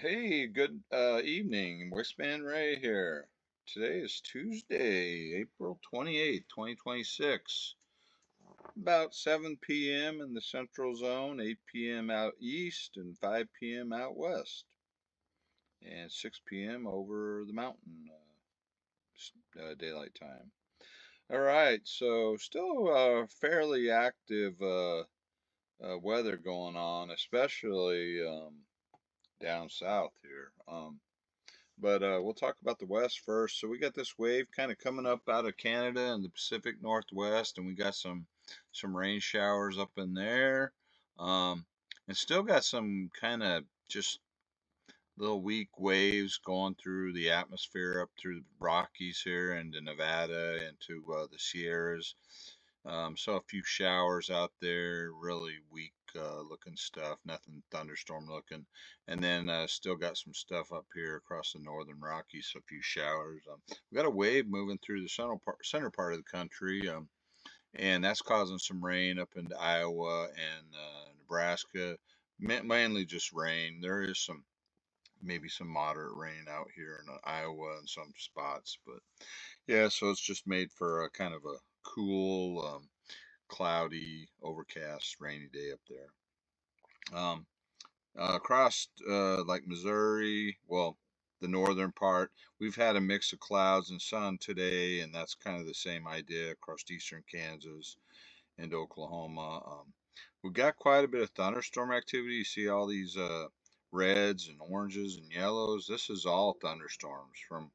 Hey, good evening. Westman Ray here. Today is Tuesday, April 28th, 2026. About 7 p.m. in the Central Zone, 8 p.m. out east, and 5 p.m. out west, and 6 p.m. over the mountain daylight time. All right, so still fairly active weather going on, especially down south here. But we'll talk about the West first. So we got this wave kind of coming up out of Canada and the Pacific Northwest, and we got some rain showers up in there, um, and still got some kind of just little weak waves going through the atmosphere up through the Rockies here into Nevada into the Sierras. So a few showers out there, really weak looking stuff, nothing thunderstorm looking. And then still got some stuff up here across the northern Rockies, so a few showers. We got a wave moving through the center part of the country, and that's causing some rain up into Iowa and Nebraska. Mainly just rain. There is maybe some moderate rain out here in Iowa in some spots, but yeah, so it's just made for a kind of a cool, cloudy, overcast, rainy day up there. Across like Missouri, well, the northern part, we've had a mix of clouds and sun today, and that's kind of the same idea across eastern Kansas and Oklahoma. We've got quite a bit of thunderstorm activity. You see all these reds and oranges and yellows. This is all thunderstorms from,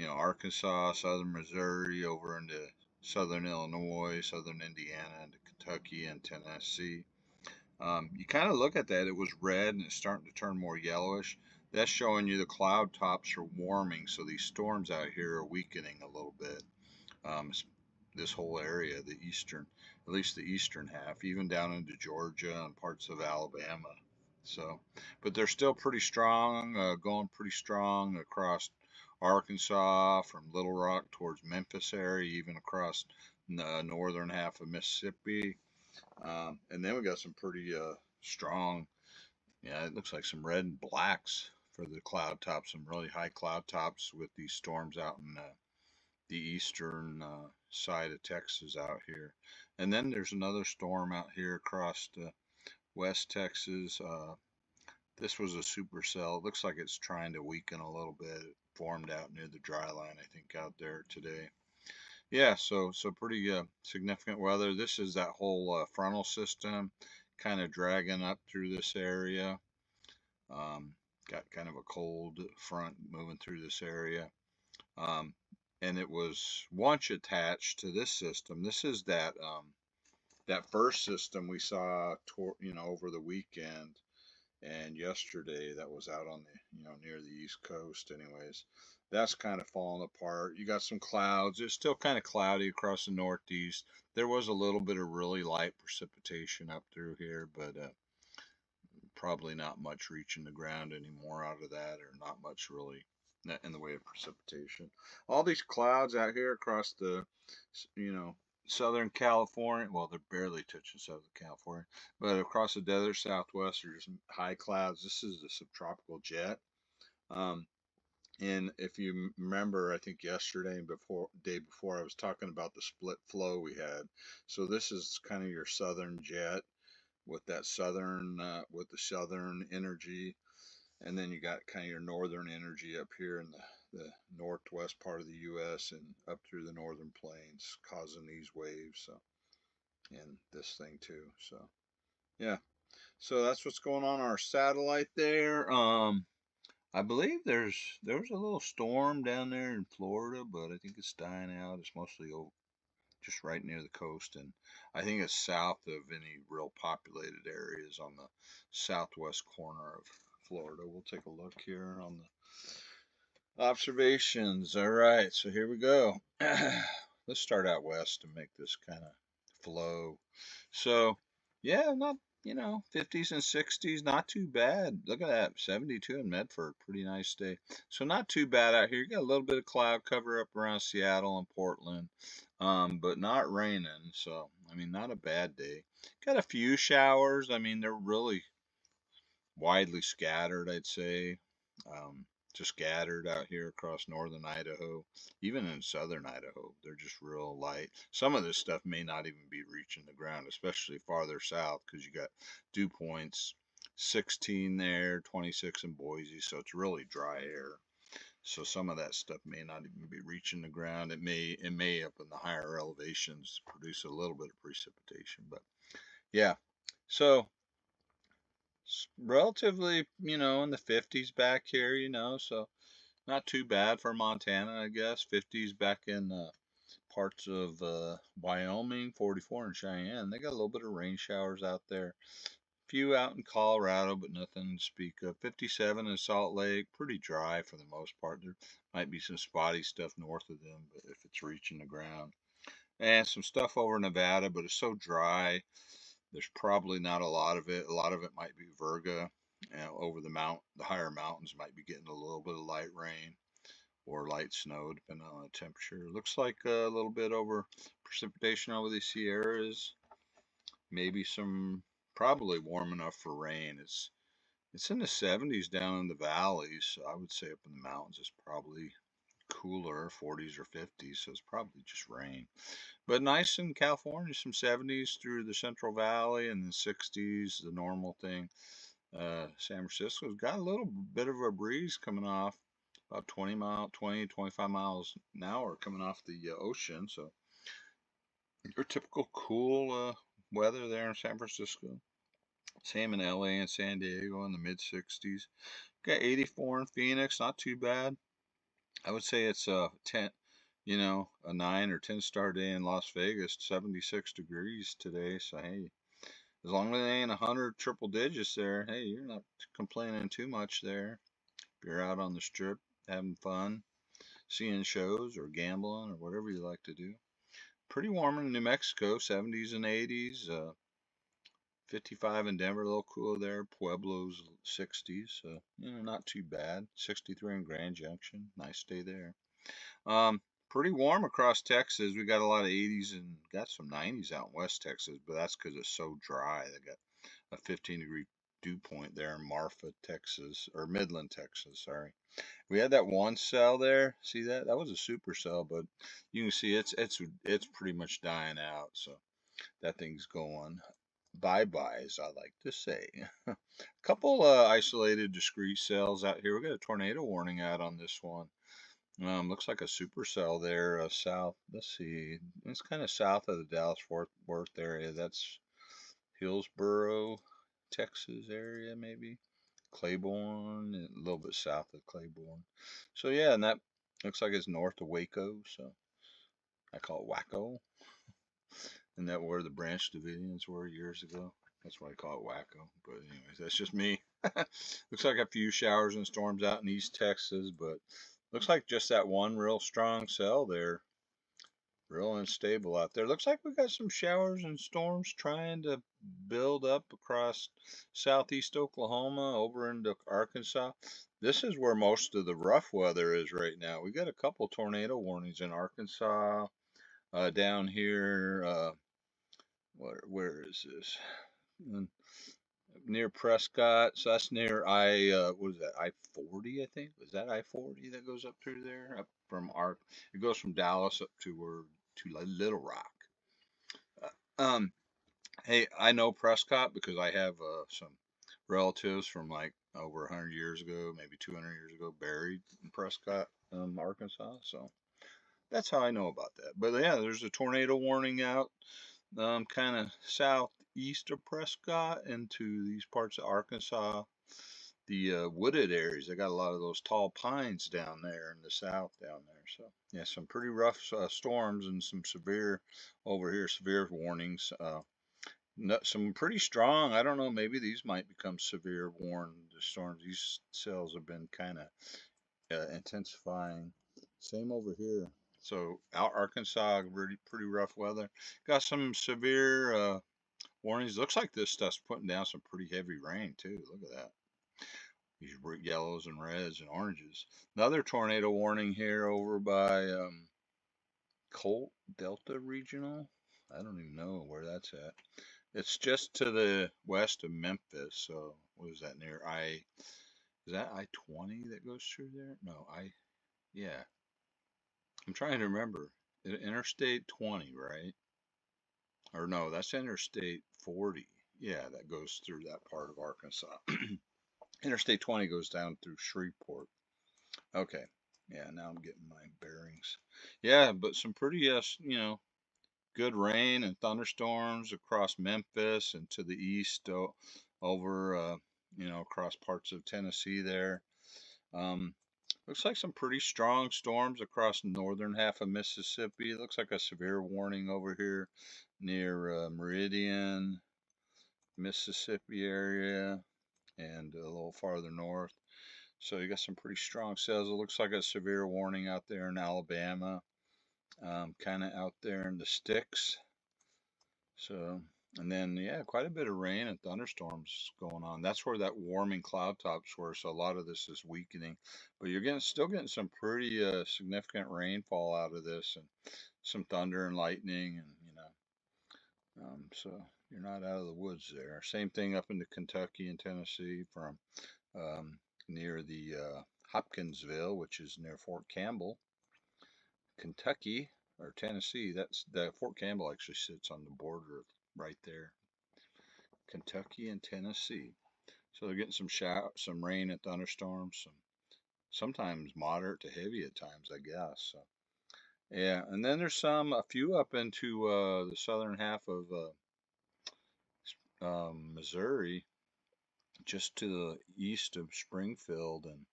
Arkansas, southern Missouri, over into southern Illinois, southern Indiana, into Kentucky and Tennessee. You kind of look at that, it was red and it's starting to turn more yellowish. That's showing you the cloud tops are warming, so these storms out here are weakening a little bit. This whole area, at least the eastern half, even down into Georgia and parts of Alabama. So, but they're still pretty strong, going pretty strong across Arkansas from Little Rock towards Memphis area, even across the northern half of Mississippi. And then we got some pretty strong, yeah, it looks like some red and blacks for the cloud tops, some really high cloud tops with these storms out in the eastern side of Texas out here. And then there's another storm out here across West Texas. This was a supercell. It looks like it's trying to weaken a little bit. It formed out near the dry line, I think, out there today. Yeah, so pretty significant weather. This is that whole frontal system kind of dragging up through this area. Um, got kind of a cold front moving through this area. Um, and it was once attached to this system. This is that first system we saw, over the weekend and yesterday that was out on the, near the East Coast. Anyways, that's kind of falling apart. You got some clouds. It's still kind of cloudy across the Northeast. There was a little bit of really light precipitation up through here, but probably not much reaching the ground anymore out of that, or not much really in the way of precipitation. All these clouds out here across the, you know, Southern California, well, they're barely touching Southern California, but across the desert Southwest are just high clouds. This is the subtropical jet. Um, and if you remember, I think yesterday and day before, I was talking about the split flow we had. So this is kind of your southern jet with that with the southern energy, and then you got kind of your northern energy up here in the northwest part of the U.S. and up through the northern plains, causing these waves. So, and this thing too. So, yeah. So that's what's going on our satellite there. I believe there was a little storm down there in Florida, but I think it's dying out. It's mostly just right near the coast, and I think it's south of any real populated areas on the southwest corner of Florida. We'll take a look here on the observations. All right, so here we go. Let's start out west and make this kind of flow. So, yeah, not 50s and 60s, not too bad. Look at that, 72 in Medford, pretty nice day. So not too bad out here. You got a little bit of cloud cover up around Seattle and Portland, but not raining. So I mean, not a bad day. Got a few showers. I mean, they're really widely scattered, I'd say. Just scattered out here across northern Idaho, even in southern Idaho. They're just real light. Some of this stuff may not even be reaching the ground, especially farther south, because you got dew points 16 there, 26 in Boise, so it's really dry air. So some of that stuff may not even be reaching the ground. It may up in the higher elevations produce a little bit of precipitation, but yeah. So relatively, in the 50s back here, so not too bad for Montana, I guess. 50s back in parts of Wyoming, 44 in Cheyenne. They got a little bit of rain showers out there. Few out in Colorado, but nothing to speak of. 57 in Salt Lake, pretty dry for the most part. There might be some spotty stuff north of them, but if it's reaching the ground. And some stuff over Nevada, but it's so dry. There's probably not a lot of it. A lot of it might be virga. Over the higher mountains might be getting a little bit of light rain or light snow, depending on the temperature. Looks like a little bit over precipitation over the Sierras. Maybe some, probably warm enough for rain. It's in the 70s down in the valleys. So I would say up in the mountains it's probably cooler, 40s or 50s. So it's probably just rain. But nice in California, some 70s through the Central Valley and the 60s, the normal thing. San Francisco's got a little bit of a breeze coming off, about 25 miles an hour coming off the ocean. So your typical cool weather there in San Francisco. Same in LA and San Diego in the mid 60s. Got 84 in Phoenix, not too bad. I would say it's a 10, a 9 or 10 star day in Las Vegas, 76 degrees today. So hey, as long as it ain't 100 triple digits there, hey, you're not complaining too much there. If you're out on the strip having fun, seeing shows or gambling or whatever you like to do. Pretty warm in New Mexico, 70s and 80s. 55 in Denver, a little cooler there. Pueblo's 60s, so not too bad. 63 in Grand Junction, nice day there. Pretty warm across Texas. We got a lot of 80s and got some 90s out in West Texas, but that's because it's so dry. They got a 15-degree dew point there in Marfa, Texas, or Midland, Texas. Sorry. We had that one cell there. See that? That was a supercell, but you can see it's pretty much dying out. So that thing's going bye-bye, as I like to say. A couple isolated discrete cells out here. We got a tornado warning out on this one. Looks like a supercell there south. Let's see. It's kind of south of the Dallas-Fort Worth area. That's Hillsboro, Texas area, maybe. Claiborne, and a little bit south of Claiborne. So yeah, and that looks like it's north of Waco. So I call it Waco. And that where the Branch Davidians were years ago. That's why I call it Wacko. But anyways, that's just me. Looks like a few showers and storms out in East Texas, but looks like just that one real strong cell there. Real unstable out there. Looks like we got some showers and storms trying to build up across southeast Oklahoma over into Arkansas. This is where most of the rough weather is right now. We got a couple tornado warnings in Arkansas, down here. Where is this? Near Prescott. So that's near what is that? I-40, I think. Is that I-40 that goes up through there? Up from it goes from Dallas up to Little Rock. Um, hey, I know Prescott because I have some relatives from like over 100 years ago, maybe 200 years ago, buried in Prescott, Arkansas. So that's how I know about that. But yeah, there's a tornado warning out, kind of southeast of Prescott into these parts of Arkansas, the wooded areas. They got a lot of those tall pines down there in the south down there. So yeah, some pretty rough storms and some severe over here, severe warnings. Some pretty strong. I don't know. Maybe these might become severe warned storms. These cells have been kind of intensifying. Same over here. So out Arkansas, pretty rough weather. Got some severe warnings. Looks like this stuff's putting down some pretty heavy rain too. Look at that. These yellows and reds and oranges. Another tornado warning here over by Colt Delta Regional. I don't even know where that's at. It's just to the west of Memphis. So what is that near Is that I-20 that goes through there? No, yeah. I'm trying to remember. Interstate 20, right? Or no, that's Interstate 40. Yeah, that goes through that part of Arkansas. Interstate 20 goes down through Shreveport. Okay. Yeah, now I'm getting my bearings. Yeah, but some pretty, good rain and thunderstorms across Memphis and to the east over, across parts of Tennessee there. Um, Looks like some pretty strong storms across the northern half of Mississippi. Looks like a severe warning over here near Meridian, Mississippi area, and a little farther north. So you got some pretty strong cells. It looks like a severe warning out there in Alabama, kind of out there in the sticks. So, and then, yeah, quite a bit of rain and thunderstorms going on. That's where that warming cloud tops were. So a lot of this is weakening, but you're still getting some pretty significant rainfall out of this, and some thunder and lightning, and so you're not out of the woods there. Same thing up into Kentucky and Tennessee from um, near the Hopkinsville, which is near Fort Campbell, Kentucky or Tennessee. That's the Fort Campbell actually sits on the border right there, Kentucky and Tennessee. So they're getting some rain and thunderstorms, sometimes moderate to heavy at times, I guess. So, yeah, and then there's a few up into the southern half of Missouri, just to the east of Springfield, and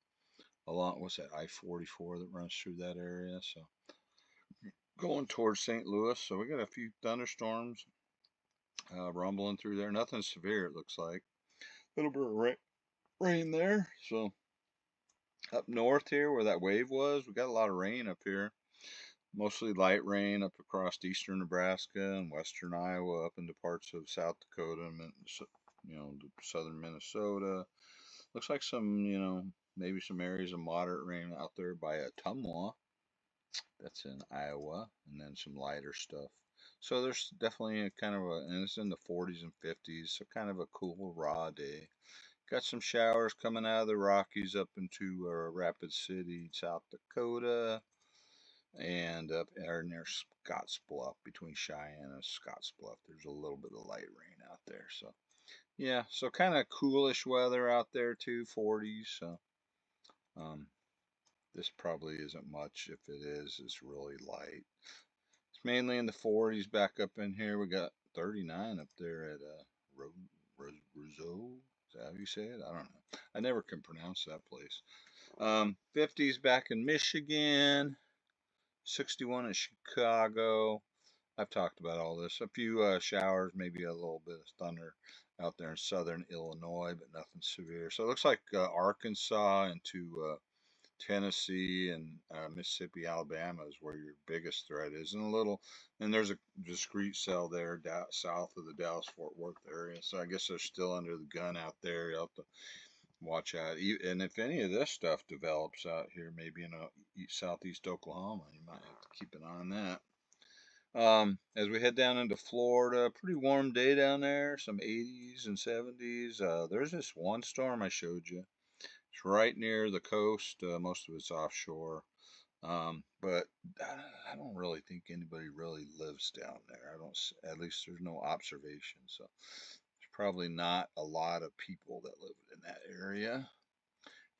along what's that I-44 that runs through that area. So going towards St. Louis. So we got a few thunderstorms rumbling through there. Nothing severe, it looks like. A little bit of rain there. So up north here where that wave was, we got a lot of rain up here. Mostly light rain up across eastern Nebraska and western Iowa, up into parts of South Dakota and southern Minnesota. Looks like maybe some areas of moderate rain out there by Ottumwa. That's in Iowa, and then some lighter stuff. So there's definitely and it's in the 40s and 50s, so kind of a cool, raw day. Got some showers coming out of the Rockies up into Rapid City, South Dakota, and up near Scottsbluff, between Cheyenne and Scottsbluff. There's a little bit of light rain out there. So, yeah, so kind of coolish weather out there too, 40s. So, um, this probably isn't much. If it is, it's really light. It's mainly in the 40s back up in here. We got 39 up there at Roseau. Is that how you say it? I don't know. I never can pronounce that place. 50s back in Michigan. 61 in Chicago. I've talked about all this. A few showers, maybe a little bit of thunder out there in southern Illinois, but nothing severe. So it looks like Arkansas into Tennessee and Mississippi, Alabama is where your biggest threat is, and there's a discrete cell there south of the Dallas-Fort Worth area. So I guess they're still under the gun out there. You have to watch out. And if any of this stuff develops out here, maybe in southeast Oklahoma, you might have to keep an eye on that. As we head down into Florida, pretty warm day down there, some 80s and 70s. There's this one storm I showed you. It's right near the coast. Most of it's offshore. But I don't really think anybody really lives down there. I don't, at least there's no observation. So there's probably not a lot of people that live in that area.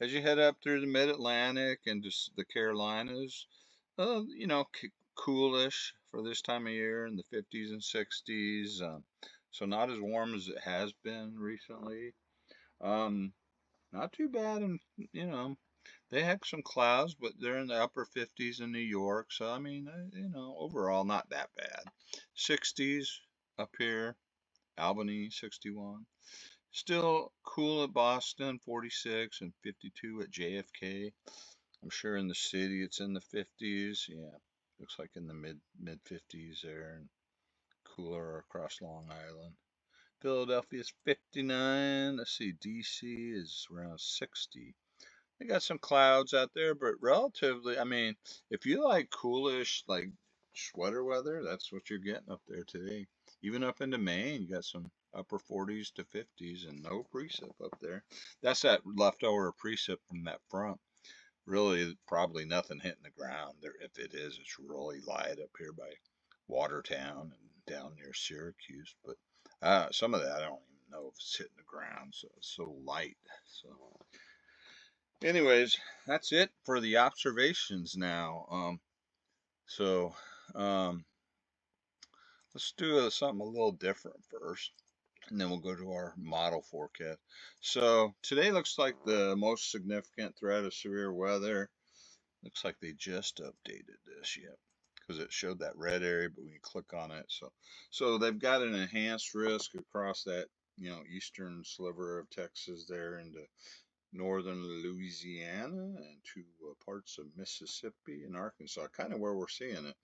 As you head up through the mid-Atlantic and just the Carolinas, coolish for this time of year in the 50s and 60s. So not as warm as it has been recently. Not too bad, and they had some clouds, but they're in the upper 50s in New York. So I mean, overall not that bad. 60s up here, Albany 61. Still cool at Boston, 46, and 52 at JFK. I'm sure in the city it's in the 50s. Yeah, looks like in the mid 50s there, and cooler across Long Island. Philadelphia's 59. Let's see, DC is around 60. They got some clouds out there, but relatively, I mean, if you like coolish, like sweater weather, that's what you're getting up there today. even up into Maine, you got some upper 40s to 50s and no precip up there. That's that leftover precip from that front. Really, probably nothing hitting the ground there. If it is, it's really light up here by Watertown and down near Syracuse. But some of that I don't even know if it's hitting the ground, so it's so light. So, anyways, that's it for the observations now. So um, let's do something a little different first, and then we'll go to our model forecast. So today looks like the most significant threat of severe weather. Looks like they just updated this yet because it showed that red area, but we can click on it. So they've got an enhanced risk across that eastern sliver of Texas there into northern Louisiana and to parts of Mississippi and Arkansas, kind of where we're seeing it.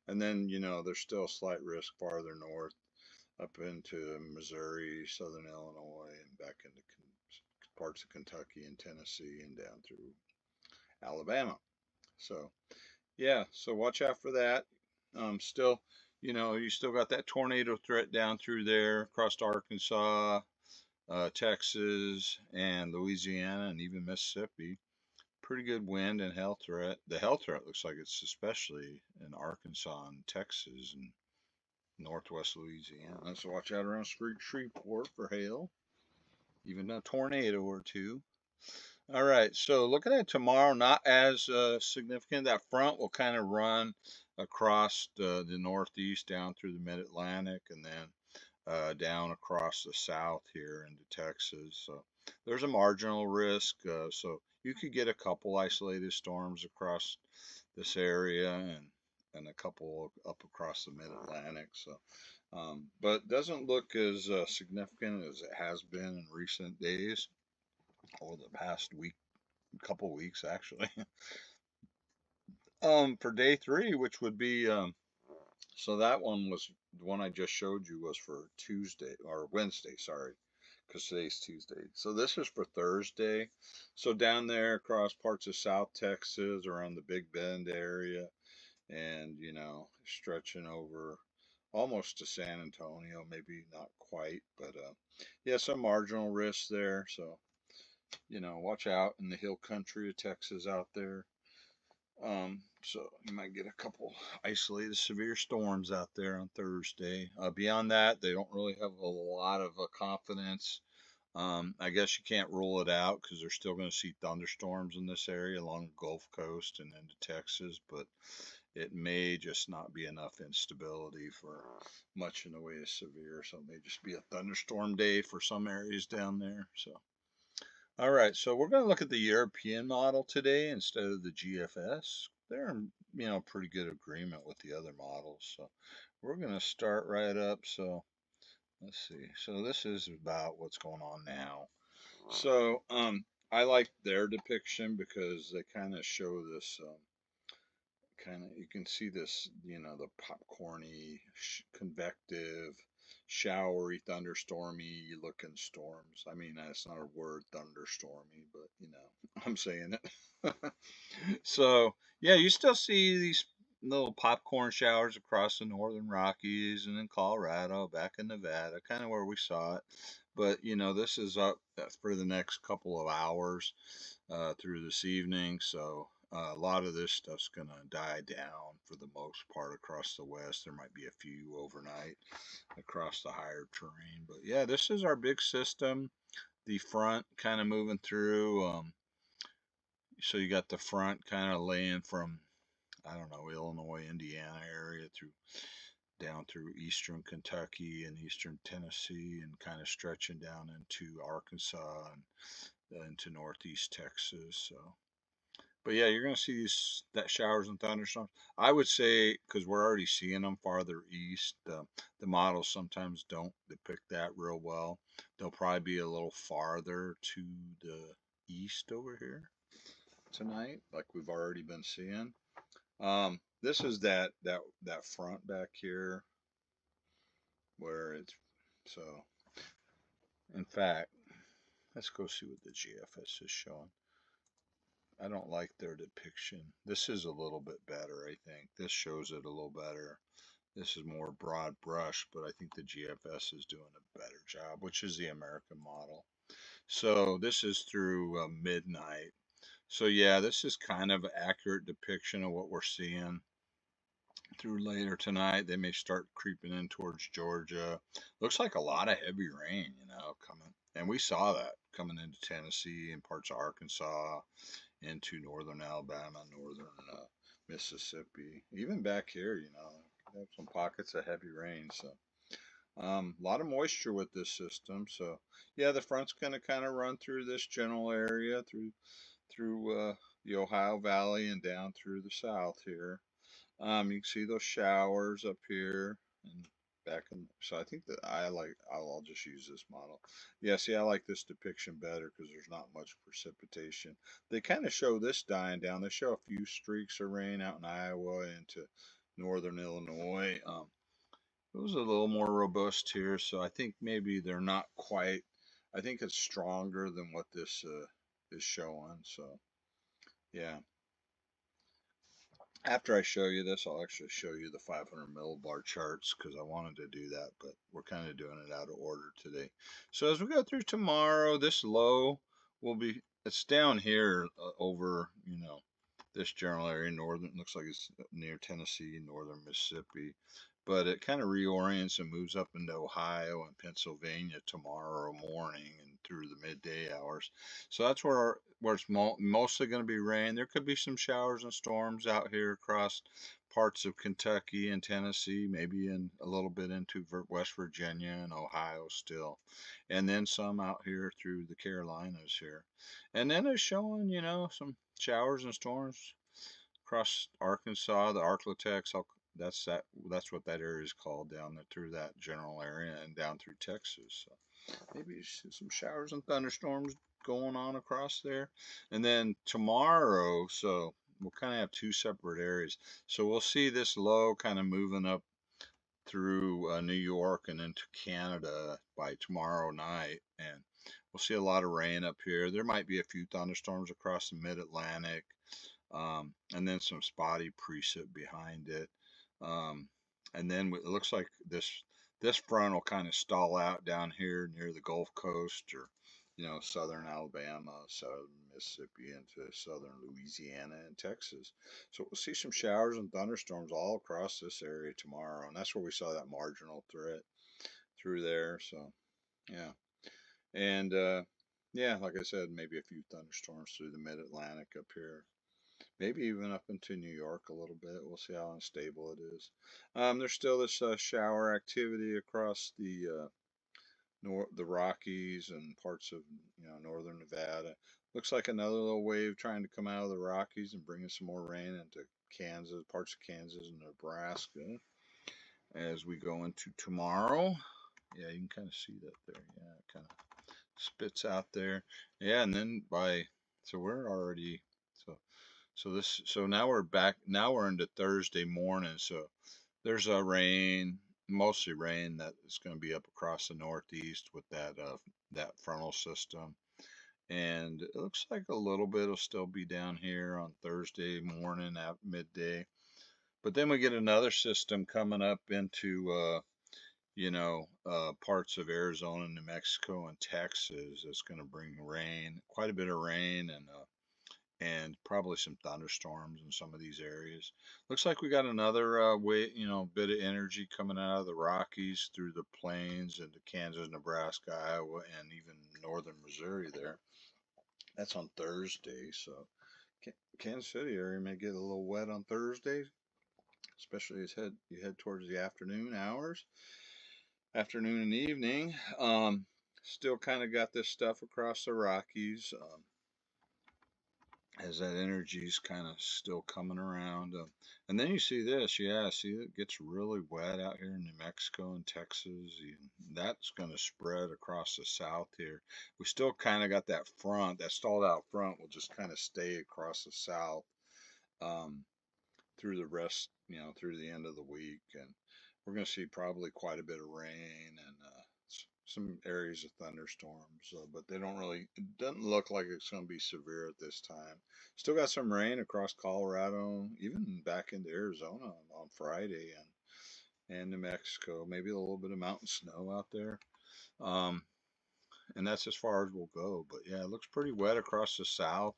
And then there's still a slight risk farther north up into Missouri, southern Illinois, and back into parts of Kentucky and Tennessee and down through Alabama. So yeah, so watch out for that. Still, you still got that tornado threat down through there across Arkansas, Texas, and Louisiana, and even Mississippi. Pretty good wind and hail threat. The hail threat looks like it's especially in Arkansas and Texas and northwest Louisiana. So watch out around Shreveport for hail, even a tornado or two. All right, so looking at tomorrow, not as significant. That front will kind of run across the northeast down through the mid-Atlantic and then down across the south here into Texas. So there's a marginal risk. So you could get a couple isolated storms across this area and a couple up across the mid-Atlantic. So, but doesn't look as significant as it has been in recent days or the past week, couple weeks actually. For day 3, which would be so that one was the one I just showed you was for Tuesday or Wednesday, sorry, because today's Tuesday. So this is for Thursday. So down there across parts of South Texas around the Big Bend area and stretching over almost to San Antonio, maybe not quite, but yeah, some marginal risks there. So watch out in the hill country of Texas out there. So you might get a couple isolated severe storms out there on Thursday. Beyond that, they don't really have a lot of confidence. I guess you can't rule it out because they're still going to see thunderstorms in this area along the Gulf Coast and into Texas, but it may just not be enough instability for much in the way of severe. So it may just be a thunderstorm day for some areas down there. So. All right, so we're going to look at the European model today instead of the GFS. They're in, pretty good agreement with the other models. So we're going to start right up. So let's see. So this is about what's going on now. So I like their depiction because they kind of show this you can see this, the popcorny, convective, showery, thunderstormy looking storms. I mean, that's not a word, thunderstormy, but I'm saying it. So, yeah, you still see these little popcorn showers across the northern Rockies and in Colorado, back in Nevada, kind of where we saw it. But, this is up for the next couple of hours through this evening. So, a lot of this stuff's going to die down for the most part across the west. There might be a few overnight across the higher terrain. But yeah, this is our big system. The front kind of moving through. So you got the front kind of laying from, I don't know, Illinois, Indiana area down through eastern Kentucky and eastern Tennessee and kind of stretching down into Arkansas and into northeast Texas. So. But yeah, you're going to see that showers and thunderstorms. I would say because we're already seeing them farther east. The models sometimes don't depict that real well. They'll probably be a little farther to the east over here tonight, like we've already been seeing. This is that front back here where it's so. In fact, let's go see what the GFS is showing. I don't like their depiction. This is a little bit better, I think. This shows it a little better This is more broad brush, but I think the GFS is doing a better job, which is the American model. So this is through midnight. So yeah, this is kind of an accurate depiction of what we're seeing through later tonight. They may start creeping in towards Georgia. Looks like a lot of heavy rain, coming. And we saw that coming into Tennessee and parts of Arkansas, into northern Alabama, northern Mississippi, even back here, have some pockets of heavy rain. So a lot of moisture with this system. So yeah, the front's going to kind of run through this general area, through the Ohio Valley and down through the south here. You can see those showers up here and back in. So I think that I'll just use this model. Yeah, see, I like this depiction better because there's not much precipitation. They kind of show this dying down. They show a few streaks of rain out in Iowa into northern Illinois. It was a little more robust here, so I think maybe they're not quite. I think it's stronger than what this is showing. So yeah. After I show you this, I'll actually show you the 500 millibar charts because I wanted to do that, but we're kind of doing it out of order today. So as we go through tomorrow, this low will be, it's down here over, this general area, northern, looks like it's near Tennessee, northern Mississippi, but it kind of reorients and moves up into Ohio and Pennsylvania tomorrow morning and through the midday hours. So that's where it's mostly going to be rain. There could be some showers and storms out here across parts of Kentucky and Tennessee, maybe in a little bit into West Virginia and Ohio still, and then some out here through the Carolinas here. And then it's showing, some showers and storms across Arkansas, the Arklatex. That's what that area is called down there through that general area and down through Texas. So maybe some showers and thunderstorms going on across there. And then tomorrow, so we'll kind of have two separate areas. So we'll see this low kind of moving up through New York and into Canada by tomorrow night. And we'll see a lot of rain up here. There might be a few thunderstorms across the mid-Atlantic, and then some spotty precip behind it. And then it looks like this front will kind of stall out down here near the Gulf Coast, or southern Alabama, southern Mississippi, into southern Louisiana and Texas. So we'll see some showers and thunderstorms all across this area tomorrow, and that's where we saw that marginal threat through there. So yeah, and yeah, like I said, maybe a few thunderstorms through the Mid-Atlantic up here. Maybe even up into New York a little bit. We'll see how unstable it is. There's still this shower activity across the Rockies and parts of northern Nevada. Looks like another little wave trying to come out of the Rockies and bringing some more rain into Kansas, parts of Kansas and Nebraska as we go into tomorrow. Yeah, you can kind of see that there. Yeah, it kind of spits out there. Yeah, and then so we're already so now we're back. Now we're into Thursday morning. So there's a rain, mostly rain, that is going to be up across the Northeast with that frontal system, and it looks like a little bit will still be down here on Thursday morning at midday. But then we get another system coming up into parts of Arizona, New Mexico, and Texas. It's going to bring rain, quite a bit of rain, and probably some thunderstorms in some of these areas. Looks like we got another bit of energy coming out of the Rockies through the plains into Kansas, Nebraska, Iowa, and even northern Missouri there. That's on Thursday, so Kansas City area may get a little wet on Thursday, especially as you head towards the afternoon hours, afternoon and evening. Still kind of got this stuff across the Rockies. As that energy's kind of still coming around. And then you see this, yeah, see it gets really wet out here in New Mexico and Texas. That's going to spread across the south here. We still kind of got that front, that stalled out front will just kind of stay across the south through the rest, through the end of the week. And we're going to see probably quite a bit of rain and some areas of thunderstorms, but they don't really, it doesn't look like it's going to be severe at this time. Still got some rain across Colorado, even back into Arizona on Friday, and New Mexico. Maybe a little bit of mountain snow out there. Um, and that's as far as we'll go. But yeah, it looks pretty wet across the south.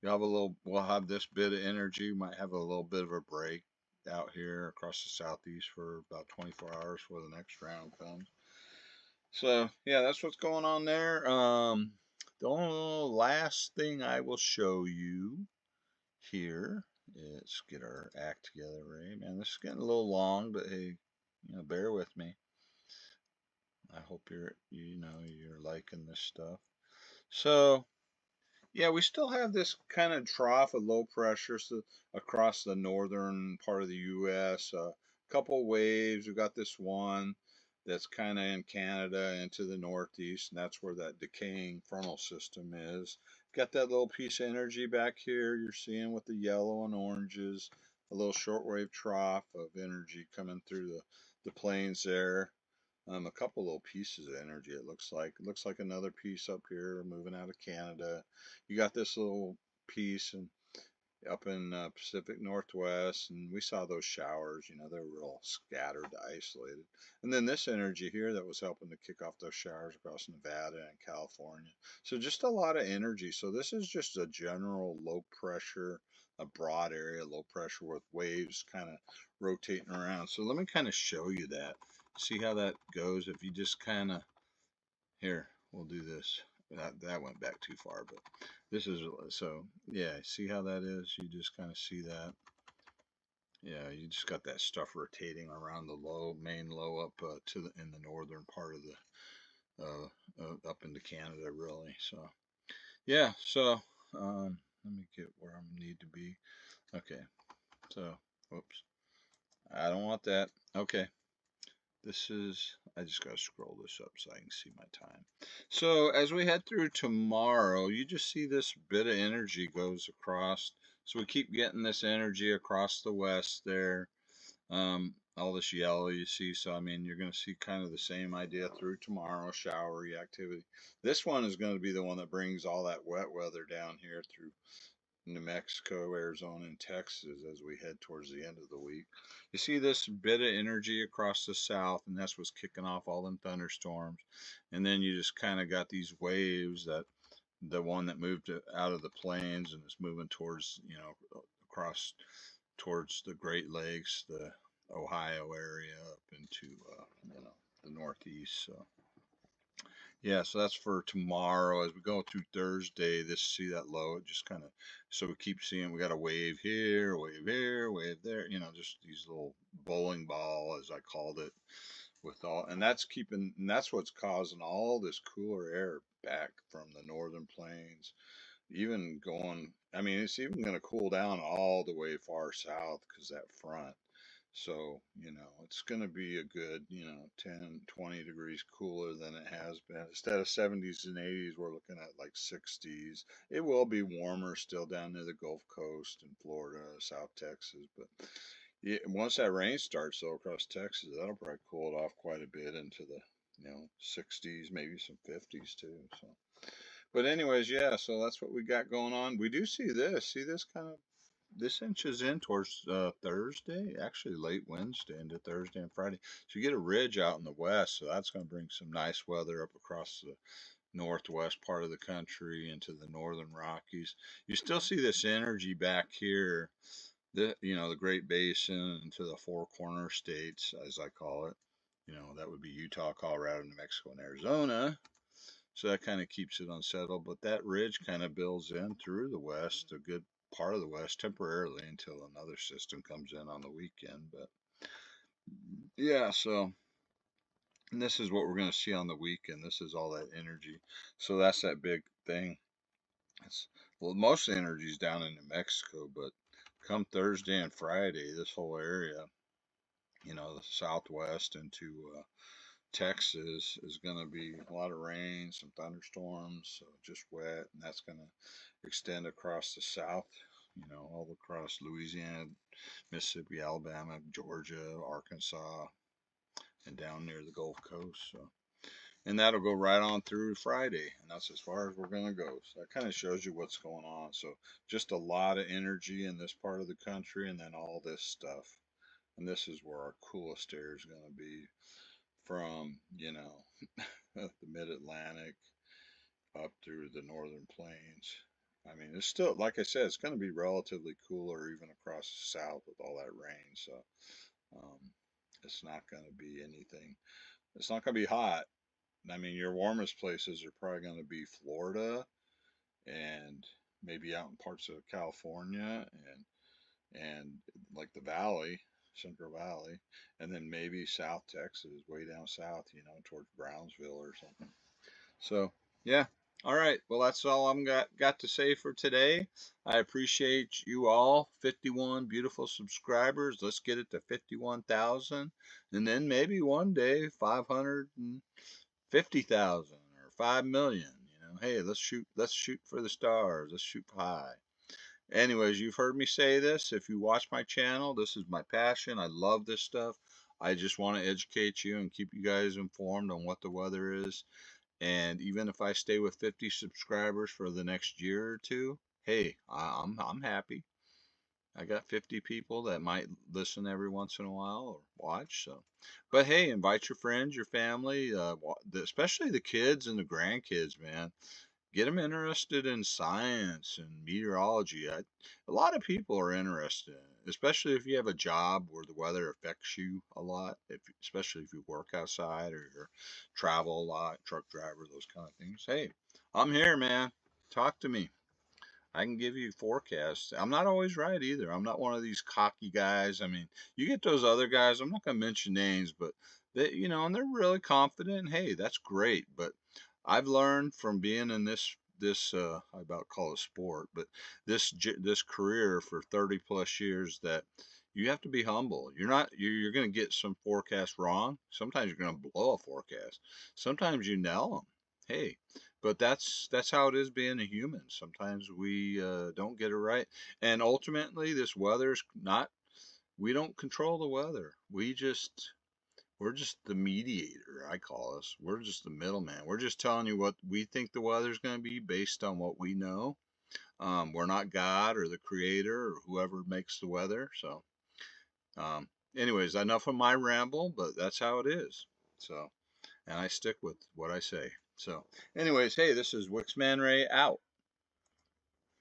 You have a little, we'll have this bit of energy. We might have a little bit of a break out here across the southeast for about 24 hours before the next round comes. So yeah, that's what's going on there. The only last thing I will show you here is get our act together, Ray. Man, this is getting a little long, but hey, bear with me. I hope you're liking this stuff. So yeah, we still have this kind of trough of low pressure across the northern part of the U.S. A couple waves. We've got this one that's kind of in Canada into the northeast, and that's where that decaying frontal system is. Got that little piece of energy back here you're seeing with the yellow and oranges, a little shortwave trough of energy coming through the plains there. A couple little pieces of energy. It looks like another piece up here moving out of Canada. You got this little piece and up in Pacific Northwest, and we saw those showers. They're real scattered, isolated. And then this energy here that was helping to kick off those showers across Nevada and California. So just a lot of energy. So this is just a general low pressure, a broad area low pressure with waves kind of rotating around. So let me kind of show you that. See how that goes if you just kind of here, we'll do this. That went back too far, but this is so yeah. See how that is? You just kind of see that. Yeah, you just got that stuff rotating around the main low up in the northern part of the up into Canada, really. So yeah, so let me get where I need to be. Okay, so whoops, I don't want that. Okay, I just got to scroll this up so I can see my time. So as we head through tomorrow, you just see this bit of energy goes across. So we keep getting this energy across the west there. All this yellow you see. So, I mean, you're going to see kind of the same idea through tomorrow, showery activity. This one is going to be the one that brings all that wet weather down here through New Mexico, Arizona, and Texas as we head towards the end of the week. You see this bit of energy across the south, and that's what's kicking off all them thunderstorms. And then you just kind of got these waves that the one that moved out of the plains and is moving towards, across towards the Great Lakes, the Ohio area up into, the Northeast. So yeah, so that's for tomorrow. As we go through Thursday, see that low. It just kind of, so we keep seeing we got a wave here, wave here, wave there. Just these little bowling ball, as I called it, with all, and that's what's causing all this cooler air back from the northern plains, even going. I mean, it's even going to cool down all the way far south because that front. So, it's going to be a good, 10, 20 degrees cooler than it has been. Instead of 70s and 80s, we're looking at like 60s. It will be warmer still down near the Gulf Coast in Florida, South Texas. But yeah, once that rain starts, though, across Texas, that'll probably cool it off quite a bit into the, 60s, maybe some 50s too. So, but anyways, yeah, so that's what we got going on. We do see this. See this kind of this inches in towards Thursday, actually late Wednesday into Thursday and Friday. So you get a ridge out in the west, so that's going to bring some nice weather up across the northwest part of the country into the northern Rockies. You still see this energy back here, the Great Basin into the Four Corner States, as I call it. That would be Utah, Colorado, New Mexico, and Arizona. So that kind of keeps it unsettled. But that ridge kind of builds in through the west, a good part of the west temporarily until another system comes in on the weekend. But yeah, so and this is what we're going to see on the weekend. This is all that energy. So that's that big thing. It's, well, most of the energy is down in New Mexico, but come Thursday and Friday, this whole area, the southwest into Texas is going to be a lot of rain, some thunderstorms, so just wet, and that's going to extend across the south, all across Louisiana, Mississippi, Alabama, Georgia, Arkansas, and down near the Gulf Coast. So, and that'll go right on through Friday, and that's as far as we're going to go. So that kind of shows you what's going on. So just a lot of energy in this part of the country, and then all this stuff And this is where our coolest air is going to be from, the mid-Atlantic up through the northern plains. I mean, it's still, like I said, it's going to be relatively cooler even across the south with all that rain. So um, it's not going to be anything. It's not going to be hot. I mean, your warmest places are probably going to be Florida and maybe out in parts of California and like the Valley, Central Valley, and then maybe South Texas, way down south, towards Brownsville or something. So, yeah. All right. Well, that's all I'm got to say for today. I appreciate you all. 51 beautiful subscribers. Let's get it to 51,000, and then maybe one day 550,000 or 5 million. Hey, let's shoot for the stars. Let's shoot high. Anyways, you've heard me say this. If you watch my channel, this is my passion. I love this stuff. I just want to educate you and keep you guys informed on what the weather is. And even if I stay with 50 subscribers for the next year or two, hey, I'm happy. I got 50 people that might listen every once in a while or watch. So, but hey, invite your friends, your family, especially the kids and the grandkids, man. Get them interested in science and meteorology. A lot of people are interested in it, especially if you have a job where the weather affects you a lot, especially if you work outside or you travel a lot, truck driver, those kind of things. Hey, I'm here, man. Talk to me. I can give you forecasts. I'm not always right either. I'm not one of these cocky guys. I mean, you get those other guys, I'm not going to mention names, but and they're really confident. Hey, that's great. But I've learned from being in this I about call it sport, but this career for 30 plus years that you have to be humble. You're going to get some forecasts wrong. Sometimes you're going to blow a forecast. Sometimes you nail them. Hey, but that's how it is being a human. Sometimes we don't get it right, and ultimately, this weather's not. We don't control the weather. We're just the mediator. I call us. We're just the middleman. We're just telling you what we think the weather's going to be based on what we know. We're not God or the creator or whoever makes the weather. So, um, anyways, enough of my ramble, but that's how it is. So, and I stick with what I say. So, anyways, hey, this is Wixman Ray out.